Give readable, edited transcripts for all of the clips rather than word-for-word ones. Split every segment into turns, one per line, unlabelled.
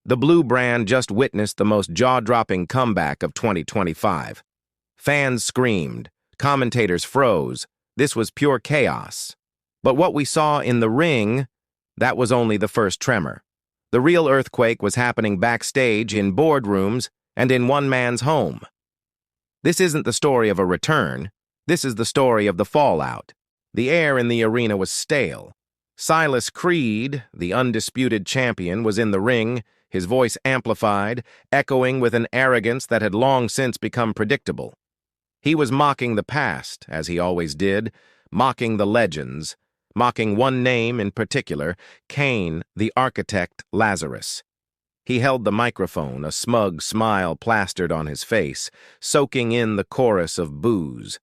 The blue brand just witnessed the most jaw-dropping comeback of 2025. Fans screamed, commentators froze. This was pure chaos. But what we saw in the ring, that was only the first tremor. The real earthquake was happening backstage, in boardrooms, and in one man's home. This isn't the story of a return. This is the story of the fallout. The air in the arena was stale. Silas Creed, the undisputed champion, was in the ring, his voice amplified, echoing with an arrogance that had long since become predictable. He was mocking the past, as he always did, mocking the legends, mocking one name in particular, Cain, the architect Lazarus. He held the microphone, a smug smile plastered on his face, soaking in the chorus of boos.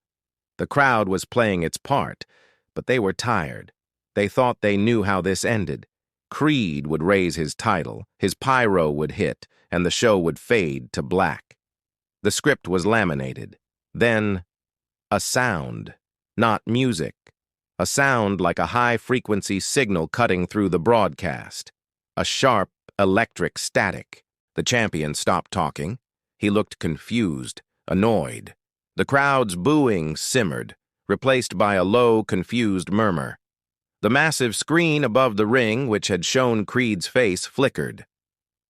The crowd was playing its part, but they were tired. They thought they knew how this ended. Creed would raise his title, his pyro would hit, and the show would fade to black. The script was laminated. Then, a sound, not music. A sound like a high-frequency signal cutting through the broadcast. A sharp, electric static. The champion stopped talking. He looked confused, annoyed. The crowd's booing simmered, replaced by a low, confused murmur. The massive screen above the ring, which had shown Creed's face, flickered.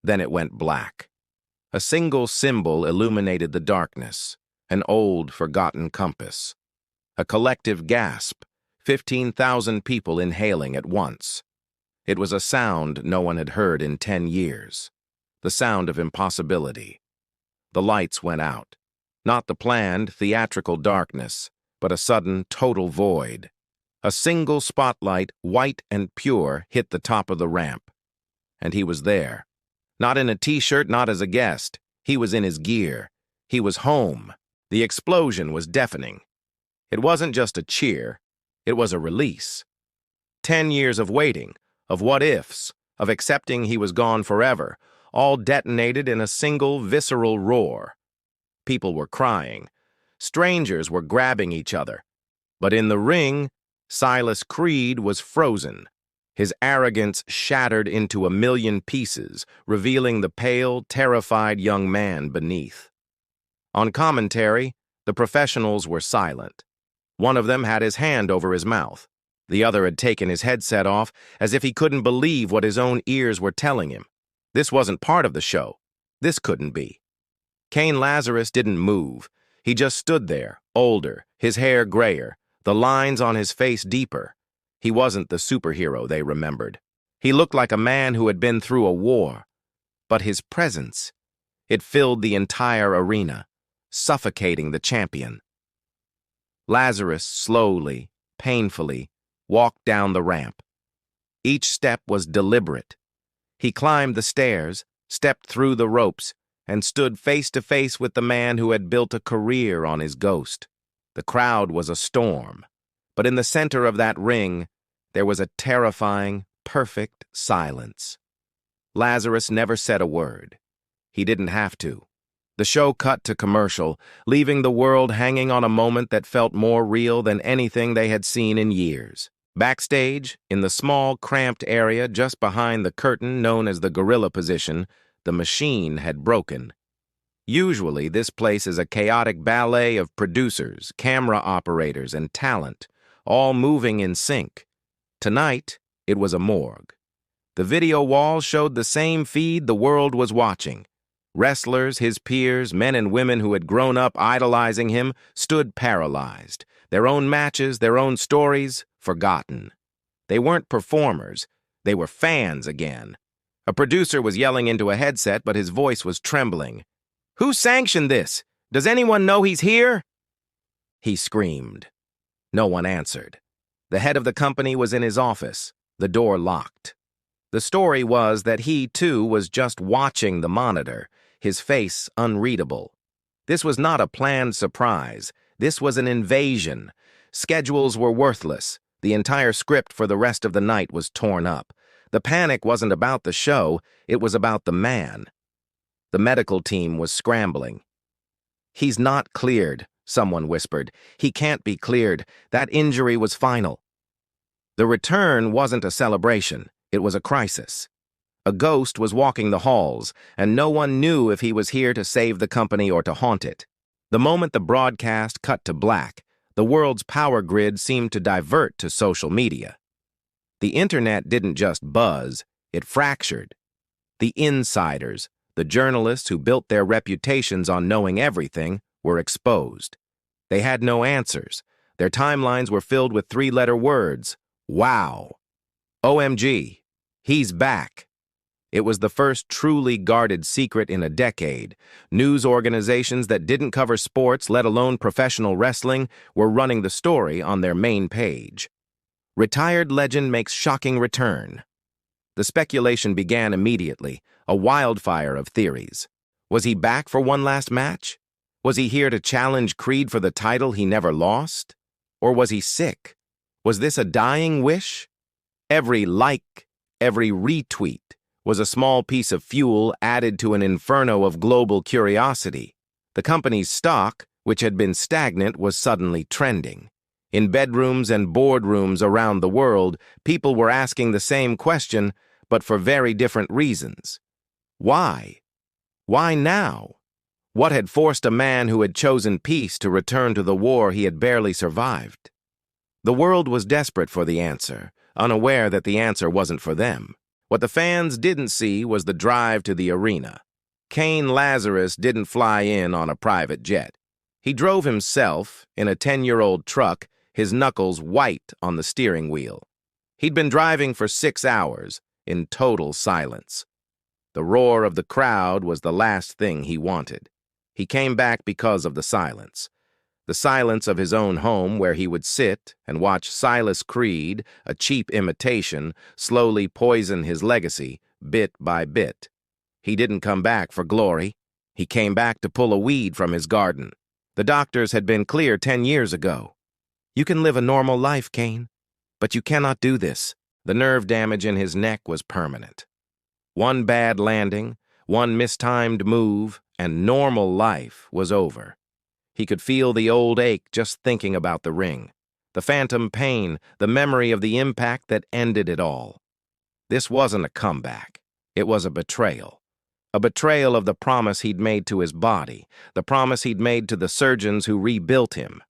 Then it went black. A single symbol illuminated the darkness, an old, forgotten compass. A collective gasp, 15,000 people inhaling at once. It was a sound no one had heard in 10 years. The sound of impossibility. The lights went out. Not the planned, theatrical darkness, but a sudden, total void. A single spotlight, white and pure, hit the top of the ramp. And he was there. Not in a t-shirt, not as a guest. He was in his gear. He was home. The explosion was deafening. It wasn't just a cheer. It was a release. 10 years of waiting, of what-ifs, of accepting he was gone forever, all detonated in a single visceral roar. People were crying. Strangers were grabbing each other. But in the ring, Silas Creed was frozen. His arrogance shattered into a million pieces, revealing the pale, terrified young man beneath. On commentary, the professionals were silent. One of them had his hand over his mouth. The other had taken his headset off, as if he couldn't believe what his own ears were telling him. This wasn't part of the show. This couldn't be. Cain Lazarus didn't move. He just stood there, older, his hair grayer, the lines on his face deeper. He wasn't the superhero they remembered. He looked like a man who had been through a war. But his presence, it filled the entire arena, suffocating the champion. Lazarus slowly, painfully, walked down the ramp. Each step was deliberate. He climbed the stairs, stepped through the ropes, and stood face to face with the man who had built a career on his ghost. The crowd was a storm, but in the center of that ring, there was a terrifying, perfect silence. Lazarus never said a word. He didn't have to. The show cut to commercial, leaving the world hanging on a moment that felt more real than anything they had seen in years. Backstage, in the small, cramped area just behind the curtain known as the gorilla position, the machine had broken. Usually, this place is a chaotic ballet of producers, camera operators, and talent, all moving in sync. Tonight, it was a morgue. The video wall showed the same feed the world was watching. Wrestlers, his peers, men and women who had grown up idolizing him, stood paralyzed. Their own matches, their own stories, forgotten. They weren't performers. They were fans again. A producer was yelling into a headset, but his voice was trembling. "Who sanctioned this? Does anyone know he's here?" He screamed. No one answered. The head of the company was in his office, the door locked. The story was that he, too, was just watching the monitor, his face unreadable. This was not a planned surprise. This was an invasion. Schedules were worthless. The entire script for the rest of the night was torn up. The panic wasn't about the show, it was about the man. The medical team was scrambling. "He's not cleared," someone whispered. "He can't be cleared. That injury was final." The return wasn't a celebration. It was a crisis. A ghost was walking the halls, and no one knew if he was here to save the company or to haunt it. The moment the broadcast cut to black, the world's power grid seemed to divert to social media. The internet didn't just buzz, it fractured. The insiders, the journalists who built their reputations on knowing everything, were exposed. They had no answers. Their timelines were filled with three-letter words: wow. OMG, he's back. It was the first truly guarded secret in a decade. News organizations that didn't cover sports, let alone professional wrestling, were running the story on their main page. Retired legend makes shocking return. The speculation began immediately, a wildfire of theories. Was he back for one last match? Was he here to challenge Creed for the title he never lost? Or was he sick? Was this a dying wish? Every like, every retweet was a small piece of fuel added to an inferno of global curiosity. The company's stock, which had been stagnant, was suddenly trending. In bedrooms and boardrooms around the world, people were asking the same question, but for very different reasons. Why? Why now? What had forced a man who had chosen peace to return to the war he had barely survived? The world was desperate for the answer, unaware that the answer wasn't for them. What the fans didn't see was the drive to the arena. Cain Lazarus didn't fly in on a private jet. He drove himself in a 10-year-old truck, his knuckles white on the steering wheel. He'd been driving for 6 hours, in total silence. The roar of the crowd was the last thing he wanted. He came back because of the silence. The silence of his own home, where he would sit and watch Silas Creed, a cheap imitation, slowly poison his legacy, bit by bit. He didn't come back for glory. He came back to pull a weed from his garden. The doctors had been clear 10 years ago. You can live a normal life, Cain, but you cannot do this. The nerve damage in his neck was permanent. One bad landing, one mistimed move, and normal life was over. He could feel the old ache just thinking about the ring, the phantom pain, the memory of the impact that ended it all. This wasn't a comeback. It was a betrayal. A betrayal of the promise he'd made to his body, the promise he'd made to the surgeons who rebuilt him.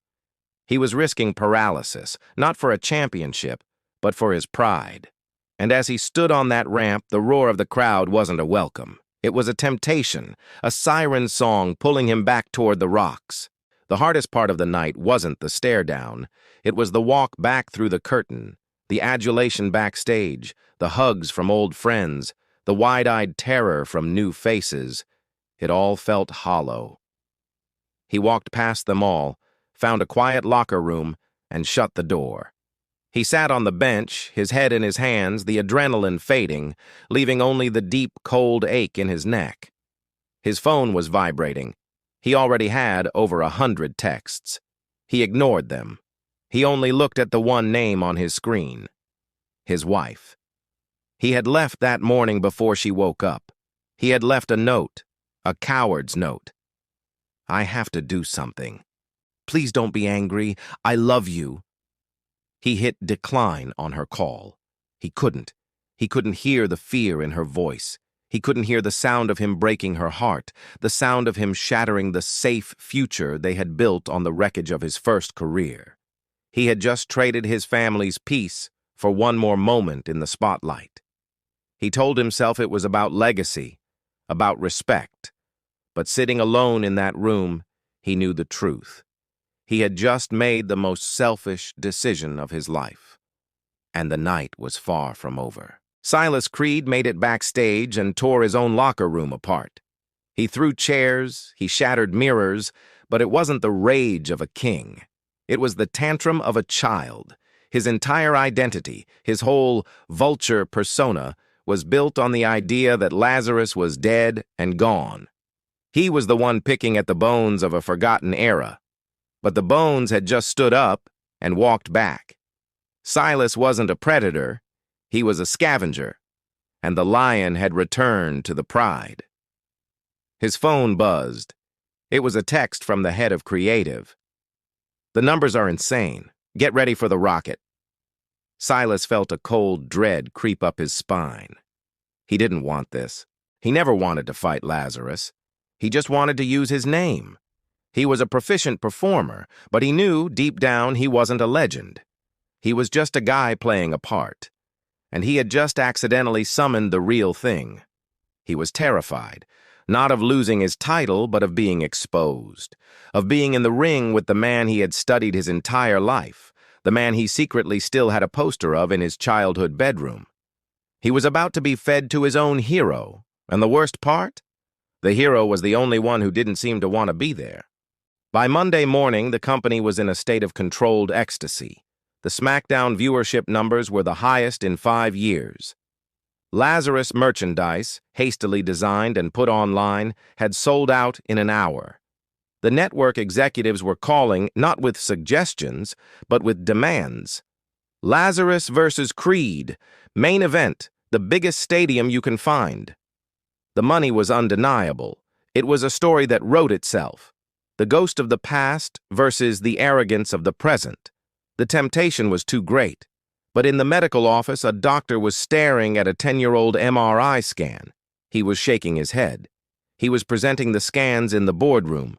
He was risking paralysis, not for a championship, but for his pride. And as he stood on that ramp, the roar of the crowd wasn't a welcome. It was a temptation, a siren song pulling him back toward the rocks. The hardest part of the night wasn't the stare down. It was the walk back through the curtain, the adulation backstage, the hugs from old friends, the wide-eyed terror from new faces. It all felt hollow. He walked past them all, found a quiet locker room, and shut the door. He sat on the bench, his head in his hands, the adrenaline fading, leaving only the deep, cold ache in his neck. His phone was vibrating. He already had over 100 texts. He ignored them. He only looked at the one name on his screen: his wife. He had left that morning before she woke up. He had left a note, a coward's note. I have to do something. Please don't be angry. I love you. He hit decline on her call. He couldn't. He couldn't hear the fear in her voice. He couldn't hear the sound of him breaking her heart, the sound of him shattering the safe future they had built on the wreckage of his first career. He had just traded his family's peace for one more moment in the spotlight. He told himself it was about legacy, about respect. But sitting alone in that room, he knew the truth. He had just made the most selfish decision of his life. And the night was far from over. Silas Creed made it backstage and tore his own locker room apart. He threw chairs, he shattered mirrors, but it wasn't the rage of a king. It was the tantrum of a child. His entire identity, his whole vulture persona, was built on the idea that Lazarus was dead and gone. He was the one picking at the bones of a forgotten era. But the bones had just stood up and walked back. Silas wasn't a predator, he was a scavenger, and the lion had returned to the pride. His phone buzzed. It was a text from the head of creative. The numbers are insane. Get ready for the rocket. Silas felt a cold dread creep up his spine. He didn't want this. He never wanted to fight Lazarus. He just wanted to use his name. He was a proficient performer, but he knew deep down he wasn't a legend. He was just a guy playing a part. And he had just accidentally summoned the real thing. He was terrified, not of losing his title, but of being exposed, of being in the ring with the man he had studied his entire life, the man he secretly still had a poster of in his childhood bedroom. He was about to be fed to his own hero, and the worst part? The hero was the only one who didn't seem to want to be there. By Monday morning, the company was in a state of controlled ecstasy. The SmackDown viewership numbers were the highest in 5 years. Lazarus merchandise, hastily designed and put online, had sold out in an hour. The network executives were calling not with suggestions, but with demands. Lazarus versus Creed, main event, the biggest stadium you can find. The money was undeniable. It was a story that wrote itself. The ghost of the past versus the arrogance of the present. The temptation was too great. But in the medical office, a doctor was staring at a 10-year-old MRI scan. He was shaking his head. He was presenting the scans in the boardroom.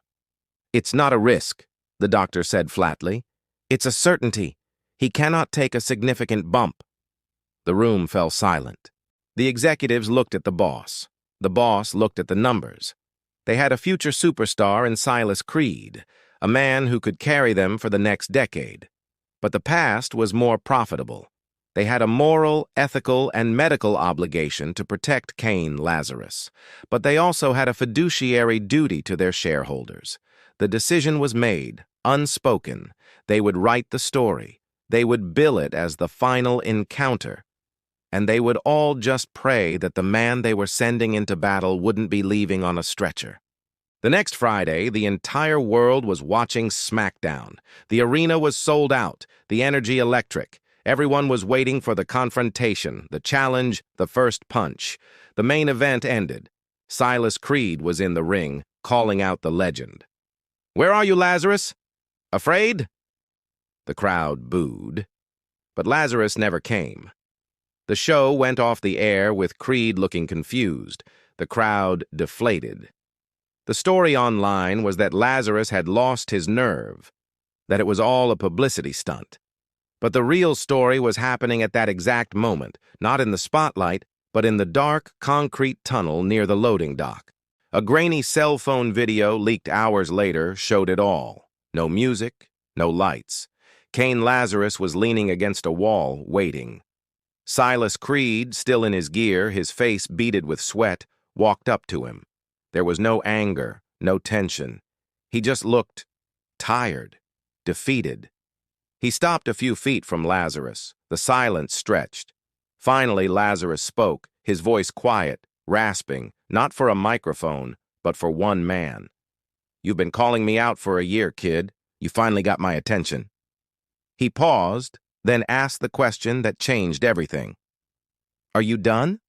"It's not a risk," the doctor said flatly. "It's a certainty. He cannot take a significant bump." The room fell silent. The executives looked at the boss. The boss looked at the numbers. They had a future superstar in Silas Creed, a man who could carry them for the next decade. But the past was more profitable. They had a moral, ethical, and medical obligation to protect Cain Lazarus. But they also had a fiduciary duty to their shareholders. The decision was made, unspoken. They would write the story. They would bill it as the final encounter. And they would all just pray that the man they were sending into battle wouldn't be leaving on a stretcher. The next Friday, the entire world was watching SmackDown. The arena was sold out, the energy electric. Everyone was waiting for the confrontation, the challenge, the first punch. The main event ended. Silas Creed was in the ring, calling out the legend. "Where are you, Lazarus? Afraid?" The crowd booed. But Lazarus never came. The show went off the air with Creed looking confused, the crowd deflated. The story online was that Lazarus had lost his nerve, that it was all a publicity stunt. But the real story was happening at that exact moment, not in the spotlight, but in the dark, concrete tunnel near the loading dock. A grainy cell phone video leaked hours later showed it all. No music, no lights. Cain Lazarus was leaning against a wall, waiting. Silas Creed, still in his gear, his face beaded with sweat, walked up to him. There was no anger, no tension. He just looked tired, defeated. He stopped a few feet from Lazarus. The silence stretched. Finally, Lazarus spoke, his voice quiet, rasping, not for a microphone, but for one man. "You've been calling me out for a year, kid. You finally got my attention." He paused, then asked the question that changed everything. "Are you done?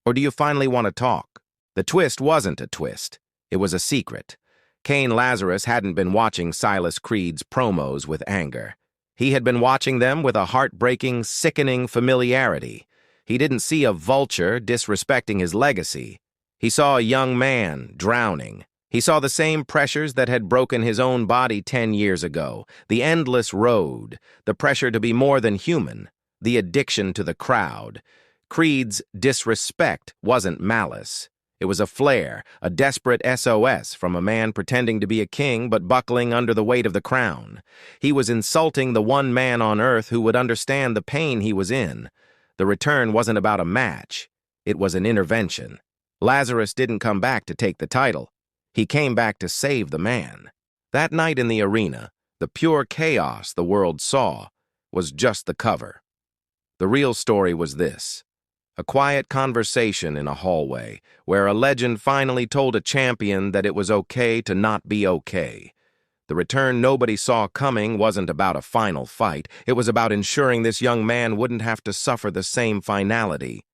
Or do you finally want to talk?" The twist wasn't a twist. It was a secret. Cain Lazarus hadn't been watching Silas Creed's promos with anger. He had been watching them with a heartbreaking, sickening familiarity. He didn't see a vulture disrespecting his legacy. He saw a young man drowning. He saw the same pressures that had broken his own body 10 years ago. The endless road, the pressure to be more than human, the addiction to the crowd. Creed's disrespect wasn't malice. It was a flare, a desperate SOS from a man pretending to be a king but buckling under the weight of the crown. He was insulting the one man on earth who would understand the pain he was in. The return wasn't about a match. It was an intervention. Lazarus didn't come back to take the title. He came back to save the man. That night in the arena, the pure chaos the world saw was just the cover. The real story was this. A quiet conversation in a hallway where a legend finally told a champion that it was okay to not be okay. The return nobody saw coming wasn't about a final fight. It was about ensuring this young man wouldn't have to suffer the same finality.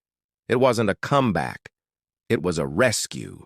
It wasn't a comeback. It was a rescue.